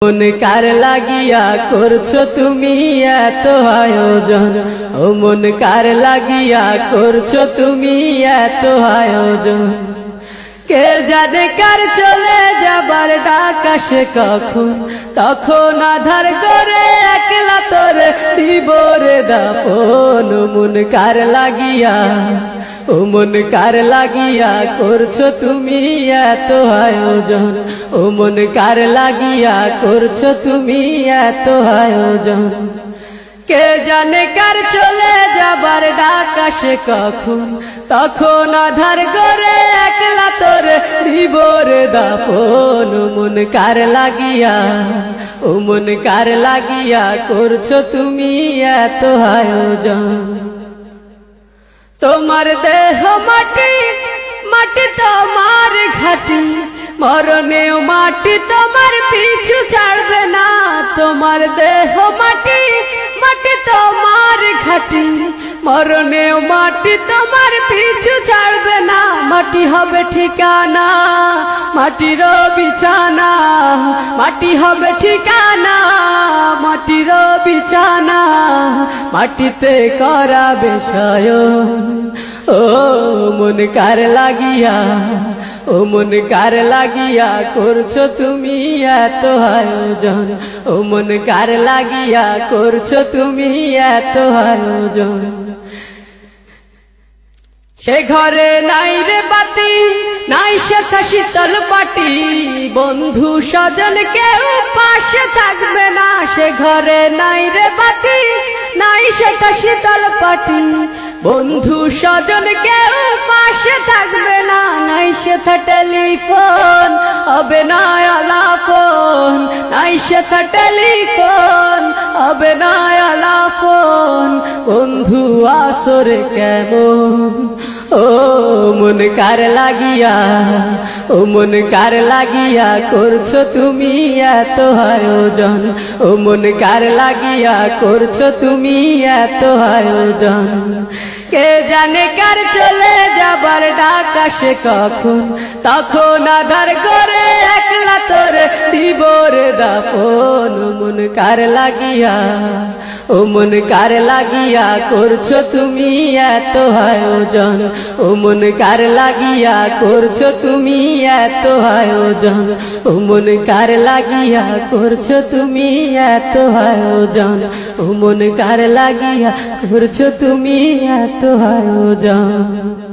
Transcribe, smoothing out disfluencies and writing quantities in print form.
মন কার লাগিয়া করছো তুমি এত আয়োজন, ও মন কার লাগিয়া করছো তুমি এত আয়োজন। কে জানে কার চলে যাবার ডাক আসে কখন, তখন আধার করে একলা তোর দিবরে দাফন। ও মন কার লাগিয়া, ও মন কার লাগিয়া করছো তুমি এত আয়োজন, ও মন কার লাগিয়া করছো তুমি এত আয়োজন। কে জানে কার চলে যাবার ডাক আসে কখন, তখন আধার করে একলা তোর দিবরে দাফন। ও মন কার লাগিয়া, ও মন কার লাগিয়া করছো তুমি এত আয়োজন। তোমার দেহ মাটি, মাটি তোমার ঘাটি, মরণেও মাটি তোমার পিছু ছাড়বে না। তোমার দেহ মাটি, মাটি তোমার ঘাটি, মরণেও মাটি তোমার পিছু ছাড়বে না। মাটি হবে ঠিকানা, মাটির বিছানা, মাটি হবে ঠিকানা, মাটির বিছানা, মাটিতে করাবে শয়ন। ও মন কার লাগিয়া, ও মন কার লাগিয়া করছো তুমি এত আয়োজন, ও মন কার লাগিয়া করছো তুমি এত আয়োজন। সে ঘরে নাই রে বাতি, নাই সেথা শীতল পাটি, বন্ধু স্বজন কেউ পাশে থাকবে না। সে ঘরে নাই রে বাতি, নাই সেথা শীতল পাটি, বন্ধু স্বজন কেউ পাশে থাকবে না। নাই সেথা টেলিফোন, হবে না আলাপন, নাই সেথা টেলিফোন, হবে না আলাপন। বন্ধু আসরে কেমন, ও মন কার লাগিয়া, ও মন কার লাগিয়া করছো তুমি এত আয়োজন, ও মন কার লাগিয়া করছো তুমি এত আয়োজন। কে জানে কার চলে যাবার ডাক আসে কখন, তখন আধার করে একলা তোর দিবরে দাফন। ও মন কার লাগিয়া, ও মন কার লাগিয়া করছো তুমি এত আয়োজন, ও মন কার লাগিয়া করছো তুমি এত আয়োজন, ও মন কার লাগিয়া করছো তুমি এত আয়োজন, ও মন কার লাগিয়া করছো তুমি এত আয়োজন।